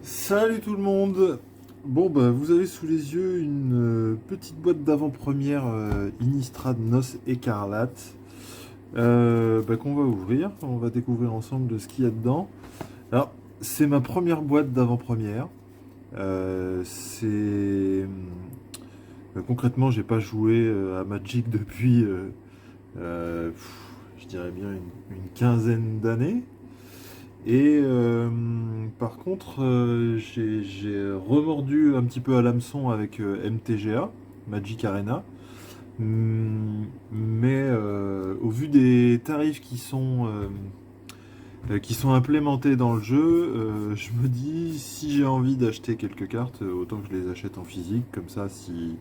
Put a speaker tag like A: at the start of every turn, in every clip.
A: Salut tout le monde. Bon bah vous avez sous les yeux une petite boîte d'avant-première Innistrad Noce Écarlate qu'on va ouvrir. On va découvrir ensemble de ce qu'il y a dedans. Alors c'est ma première boîte d'avant-première. Concrètement j'ai pas joué à Magic depuis je dirais bien une quinzaine d'années. Et par contre, j'ai remordu un petit peu à l'hameçon avec MTGA, Magic Arena. Mais au vu des tarifs qui sont implémentés dans le jeu, je me dis si j'ai envie d'acheter quelques cartes, autant que je les achète en physique. Comme ça, si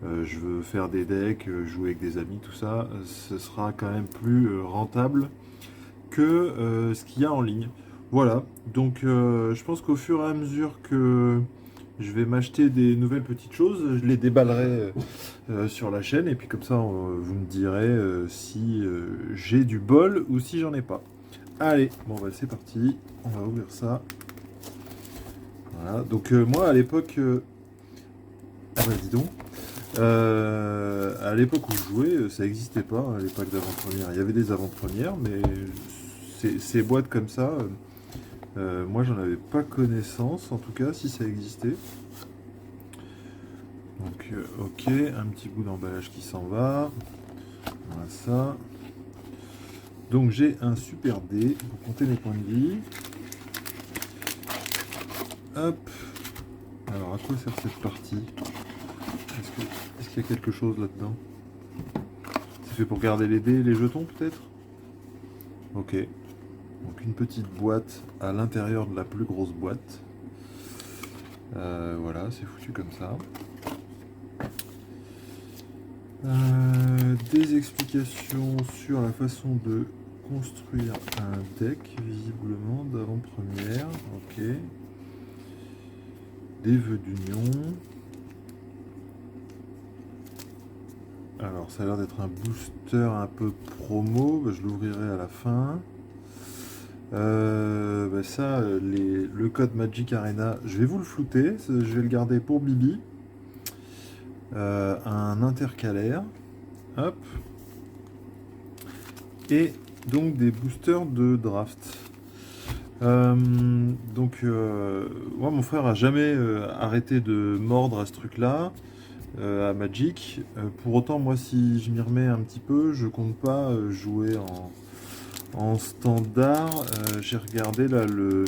A: je veux faire des decks, jouer avec des amis, tout ça, ce sera quand même plus rentable que ce qu'il y a en ligne. Voilà, donc je pense qu'au fur et à mesure que je vais m'acheter des nouvelles petites choses, je les déballerai sur la chaîne et puis comme ça vous me direz si j'ai du bol ou si j'en ai pas. Allez, bon bah c'est parti, on va ouvrir ça. Voilà, donc moi à l'époque, ah bah dis donc, à l'époque où je jouais, ça n'existait pas, hein, les packs d'avant-première. Il y avait des avant-premières, mais ces boîtes comme ça, moi j'en avais pas connaissance, en tout cas, si ça existait. Donc ok, un petit bout d'emballage qui s'en va. Voilà ça. Donc j'ai un super dé pour compter mes points de vie. Hop. Alors à quoi sert cette partie? Est-ce qu'il y a quelque chose là-dedans? C'est fait pour garder les dés et les jetons peut-être? Ok. Donc une petite boîte à l'intérieur de la plus grosse boîte. Voilà, c'est foutu comme ça. Des explications sur la façon de construire un deck, visiblement d'avant-première. Ok. Des vœux d'union. Alors ça a l'air d'être un booster un peu promo, je l'ouvrirai à la fin. Le code Magic Arena, je vais vous le flouter, je vais le garder pour Bibi. Un intercalaire. Hop. Et donc des boosters de draft. Moi, mon frère a jamais arrêté de mordre à ce truc-là, à Magic. Pour autant, moi, si je m'y remets un petit peu, je compte pas jouer en standard. J'ai regardé là le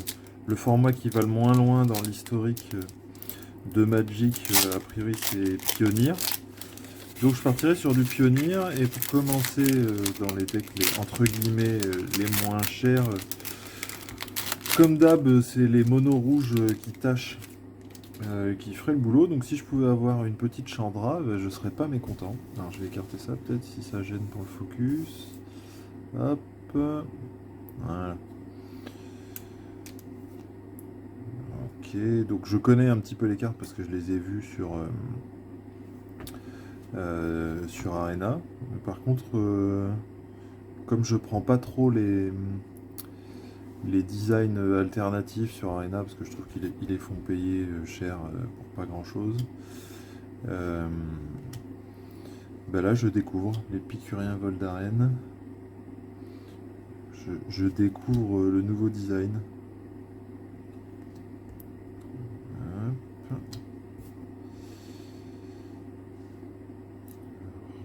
A: format qui va le moins loin dans l'historique de Magic. A priori, c'est Pioneer. Donc, je partirai sur du Pioneer et pour commencer dans les decks entre guillemets les moins chers. Comme d'hab, c'est les monos rouges qui tâchent, qui feraient le boulot. Donc si je pouvais avoir une petite Chandra, je serais pas mécontent. Alors je vais écarter ça peut-être si ça gêne pour le focus. Hop. Voilà. Ok, donc je connais un petit peu les cartes parce que je les ai vues sur Arena. Par contre, comme je prends pas trop les designs alternatifs sur Arena parce que je trouve qu'ils les font payer cher pour pas grand chose. Là je découvre l'épicurien vol d'arène. Je découvre le nouveau design. Hop.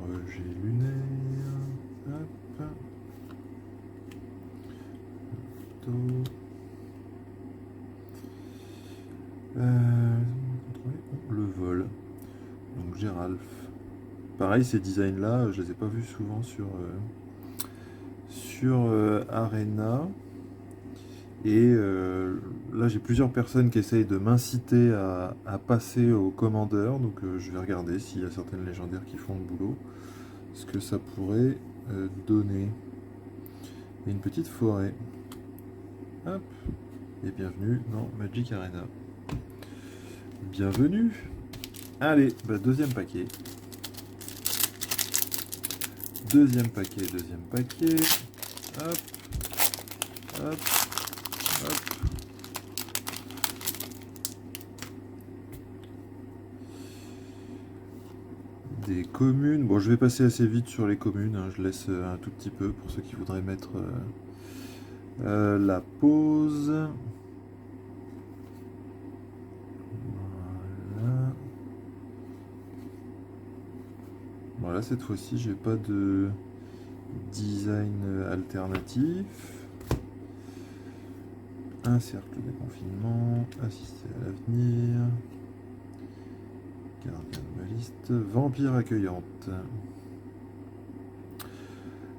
A: Rejet lunaire. Hop. Le vol. Donc Géralf. Pareil, ces designs là, je les ai pas vus souvent sur Arena. Et là j'ai plusieurs personnes qui essayent de m'inciter à passer au commandeur. Donc je vais regarder s'il y a certaines légendaires qui font le boulot. Ce que ça pourrait donner. Et une petite forêt. Hop. Et bienvenue dans Magic Arena. Bienvenue. Allez, deuxième paquet. Deuxième paquet. Hop. Hop. Hop. des communes. Bon, je vais passer assez vite sur les communes, hein. Je laisse un tout petit peu pour ceux qui voudraient mettre la pause. Voilà. Voilà, cette fois-ci, j'ai pas de design alternatif. Un cercle de confinement, assister à l'avenir, gardien de ma liste, vampire accueillante.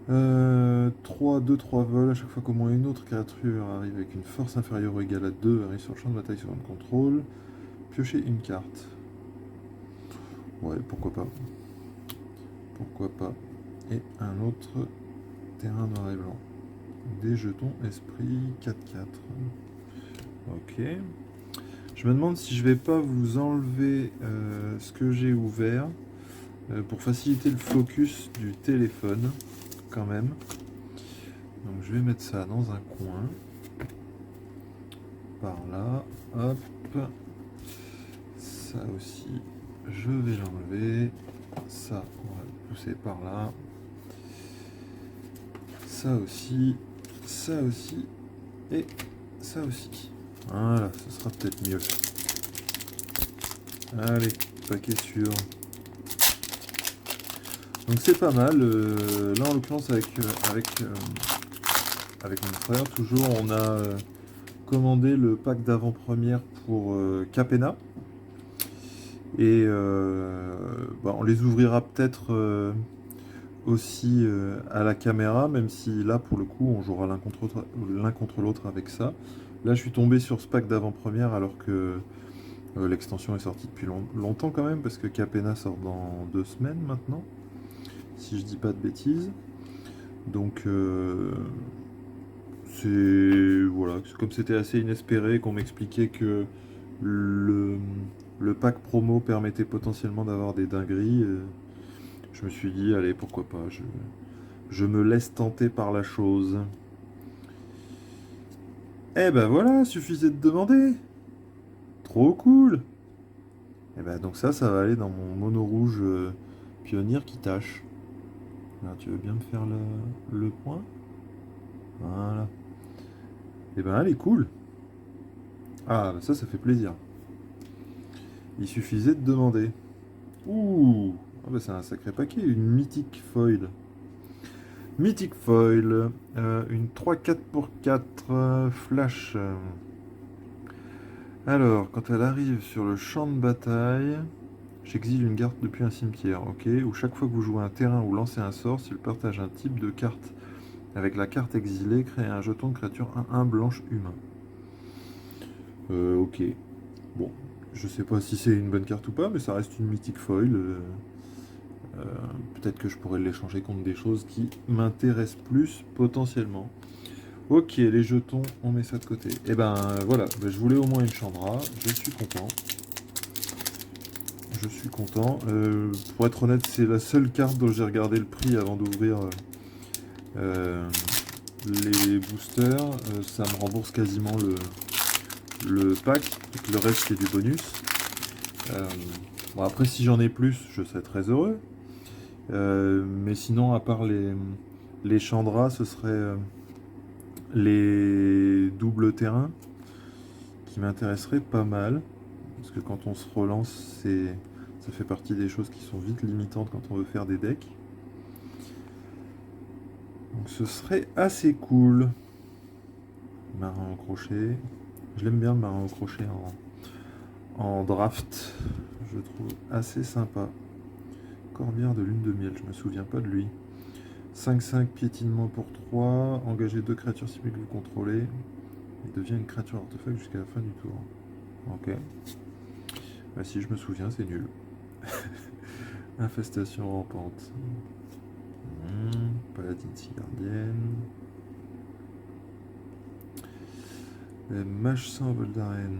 A: 3, 2, 3 vols, à chaque fois qu'au moins une autre créature arrive avec une force inférieure ou égale à 2, arrive sur le champ de bataille sur un contrôle, piocher une carte. Ouais, pourquoi pas. Pourquoi pas. Et un autre terrain noir et blanc. Des jetons esprit 4-4. Ok. Je me demande si je vais pas vous enlever ce que j'ai ouvert pour faciliter le focus du téléphone quand même. Donc je vais mettre ça dans un coin. Par là. Hop. Ça aussi, je vais l'enlever. Ça, on va le pousser par là. Ça aussi, et ça aussi. Voilà, ce sera peut-être mieux. Allez, paquet sûr. Donc c'est pas mal. Là en l'occurrence avec mon frère, toujours on a commandé le pack d'avant-première pour Capena. Et on les ouvrira peut-être aussi à la caméra, même si là pour le coup on jouera l'un contre l'autre avec ça. Là je suis tombé sur ce pack d'avant-première alors que l'extension est sortie depuis longtemps quand même, parce que Capena sort dans 2 semaines maintenant, si je dis pas de bêtises. Donc voilà, comme c'était assez inespéré, qu'on m'expliquait que le pack promo permettait potentiellement d'avoir des dingueries, je me suis dit allez, pourquoi pas, je me laisse tenter par la chose. Eh ben voilà, suffisait de demander. Trop cool. Et ben donc ça va aller dans mon mono rouge pionnier qui tâche. Alors, tu veux bien me faire le point? Voilà. Et ben elle est cool. Ah, ça fait plaisir. Il suffisait de demander. Ouh, ah bah c'est un sacré paquet, une mythique foil. Mythic foil, une 3-4 pour 4 flash. Alors, quand elle arrive sur le champ de bataille, j'exile une carte depuis un cimetière, ok. Ou chaque fois que vous jouez un terrain ou lancez un sort, s'il partage un type de carte avec la carte exilée, créez un jeton de créature 1-1 blanche humain. Ok. Bon, je sais pas si c'est une bonne carte ou pas, mais ça reste une mythique foil. Peut-être que je pourrais l'échanger contre des choses qui m'intéressent plus potentiellement. Ok, les jetons, on met ça de côté. Et ben voilà, je voulais au moins une Chandra, je suis content. Je suis content. Pour être honnête, c'est la seule carte dont j'ai regardé le prix avant d'ouvrir les boosters. Ça me rembourse quasiment le pack, et le reste c'est du bonus. Bon, après, si j'en ai plus, je serais très heureux. Mais sinon, à part les Chandras, ce serait les doubles terrains qui m'intéresseraient pas mal. Parce que quand on se relance, ça fait partie des choses qui sont vite limitantes quand on veut faire des decks. Donc ce serait assez cool. Marin au crochet. Je l'aime bien le marin au crochet en draft. Je le trouve assez sympa. Corbière de lune de miel, je me souviens pas de lui. 5-5 piétinement pour 3. Engagez 2 créatures cibles que vous contrôlez. Il devient une créature artefact jusqu'à la fin du tour. Ok. Bah, si je me souviens, c'est nul. Infestation rampante. Paladine gardienne. Mage sans vol d'arène.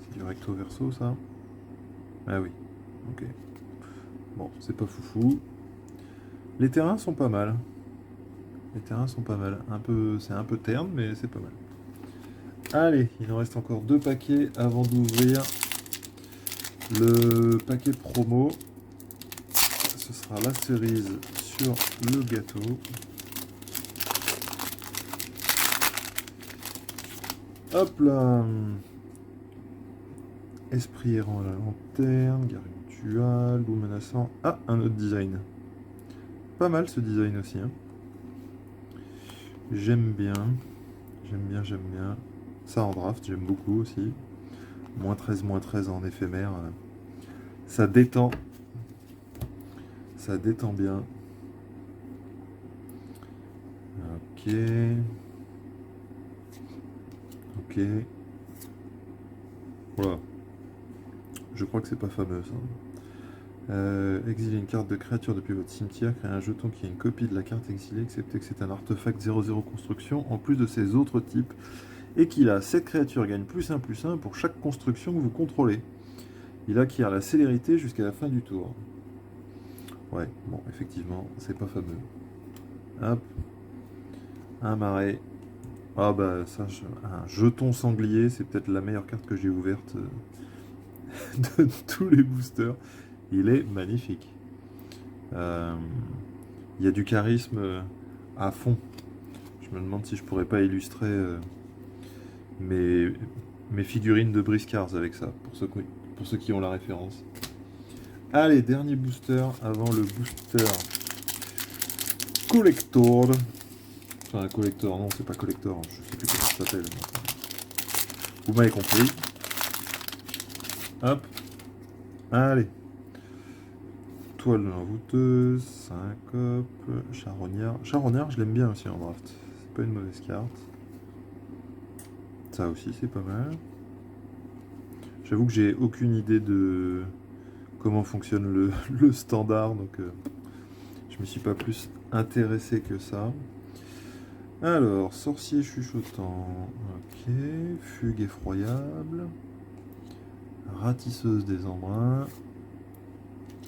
A: C'est du recto verso ça? Ah oui. Ok. Bon, c'est pas foufou. Les terrains sont pas mal. Les terrains sont pas mal. C'est un peu terne, mais c'est pas mal. Allez, il nous reste encore 2 paquets avant d'ouvrir Le paquet promo, ce sera la cerise sur le gâteau. Hop là. Esprit errant à la lanterne, gargantua, loup menaçant. Ah, un autre design. Pas mal ce design aussi. Hein. J'aime bien. J'aime bien, j'aime bien. Ça en draft, j'aime beaucoup aussi. Moins 13 en éphémère. Ça détend. Ça détend bien. Ok. Ok. Voilà. Je crois que c'est pas fameux ça. Exiler une carte de créature depuis votre cimetière, créer un jeton qui est une copie de la carte exilée, excepté que c'est un artefact 0/0 construction, en plus de ses autres types, et qu'il a cette créature gagne +1/+1 pour chaque construction que vous contrôlez. Il acquiert la célérité jusqu'à la fin du tour. Ouais, bon, effectivement, c'est pas fameux. Hop. Un marais. Ah bah ça, un jeton sanglier, c'est peut-être la meilleure carte que j'ai ouverte de tous les boosters. Il est magnifique. Il y a du charisme à fond. Je me demande si je pourrais pas illustrer mes, mes figurines de Briscars avec ça, pour ceux qui ont la référence. Allez, dernier booster avant le booster collector. Enfin, collector, non, c'est pas collector, je sais plus comment ça s'appelle. Vous m'avez compris. Hop. Allez. Toile de l'envoûteuse, syncope, charognard. Charognard, je l'aime bien aussi en draft. C'est pas une mauvaise carte. Ça aussi, c'est pas mal. J'avoue que j'ai aucune idée de comment fonctionne le standard, donc je me suis pas plus intéressé que ça. Alors, sorcier chuchotant, ok, fugue effroyable, ratisseuse des embruns,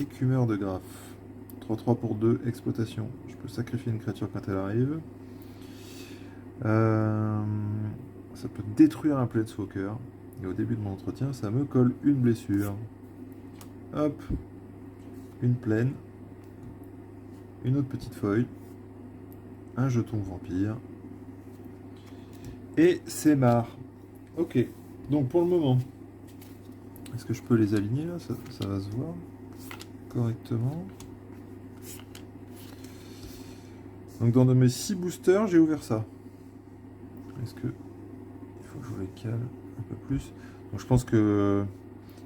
A: écumeur de graphe, 3/3 pour 2, exploitation. Je peux sacrifier une créature quand elle arrive. Ça peut détruire un planeswalker. Et au début de mon entretien, ça me colle une blessure. Hop, une plaine, une autre petite feuille, un jeton vampire, et c'est marre. Ok, donc pour le moment, est-ce que je peux les aligner là, ça va se voir correctement. Donc dans mes 6 boosters, j'ai ouvert ça. Est-ce que il faut que je les cale un peu plus? Donc je pense que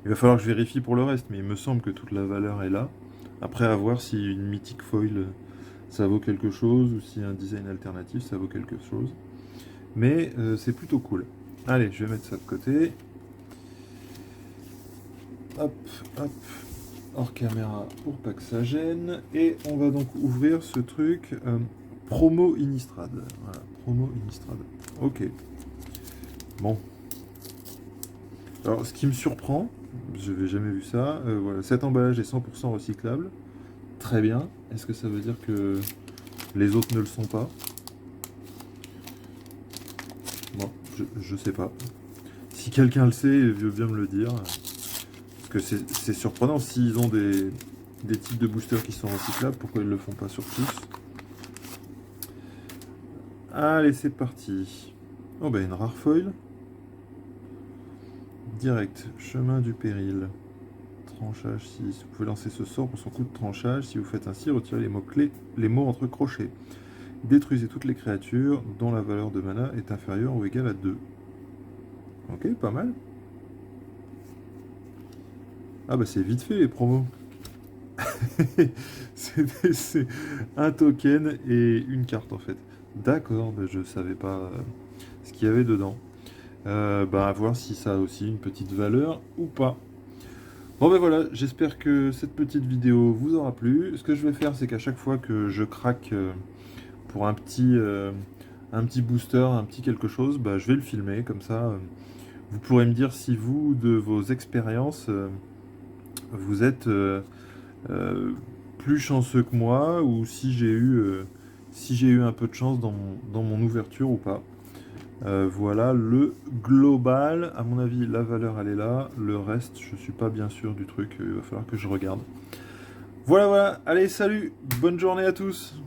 A: il va falloir que je vérifie pour le reste, mais il me semble que toute la valeur est là. Après, à voir si une mythique foil ça vaut quelque chose, ou si un design alternatif ça vaut quelque chose. Mais c'est plutôt cool. Allez, je vais mettre ça de côté. Hop, hop, hors caméra pour pas que ça gêne. Et on va donc ouvrir ce truc promo Innistrad. Voilà, promo Innistrad. Ok. Bon. Alors, ce qui me surprend, je n'avais jamais vu ça, voilà, cet emballage est 100% recyclable. Très bien. Est-ce que ça veut dire que les autres ne le sont pas? Bon, je sais pas. Si quelqu'un le sait, il veut bien me le dire. Parce que c'est surprenant, s'ils ont des types de boosters qui sont recyclables, pourquoi ils le font pas sur tous? Allez, c'est parti. Oh bah une rare foil. Direct, chemin du péril. Tranchage 6. Vous pouvez lancer ce sort pour son coup de tranchage. Si vous faites ainsi, retirez les mots-clés, les mots entre crochets. Détruisez toutes les créatures dont la valeur de mana est inférieure ou égale à 2. Ok, pas mal. Ah bah c'est vite fait les promos. C'est un token et une carte en fait. D'accord, bah je savais pas ce qu'il y avait dedans. Bah à voir si ça a aussi une petite valeur ou pas. Bon ben voilà, j'espère que cette petite vidéo vous aura plu. Ce que je vais faire, c'est qu'à chaque fois que je craque pour un petit booster, un petit quelque chose, bah, je vais le filmer, comme ça vous pourrez me dire si vous, de vos expériences, vous êtes plus chanceux que moi, ou si j'ai eu un peu de chance dans mon ouverture ou pas. Voilà le global. À mon avis, la valeur, elle est là. Le reste, je suis pas bien sûr du truc. Il va falloir que je regarde. Voilà, voilà. Allez, salut. Bonne journée à tous.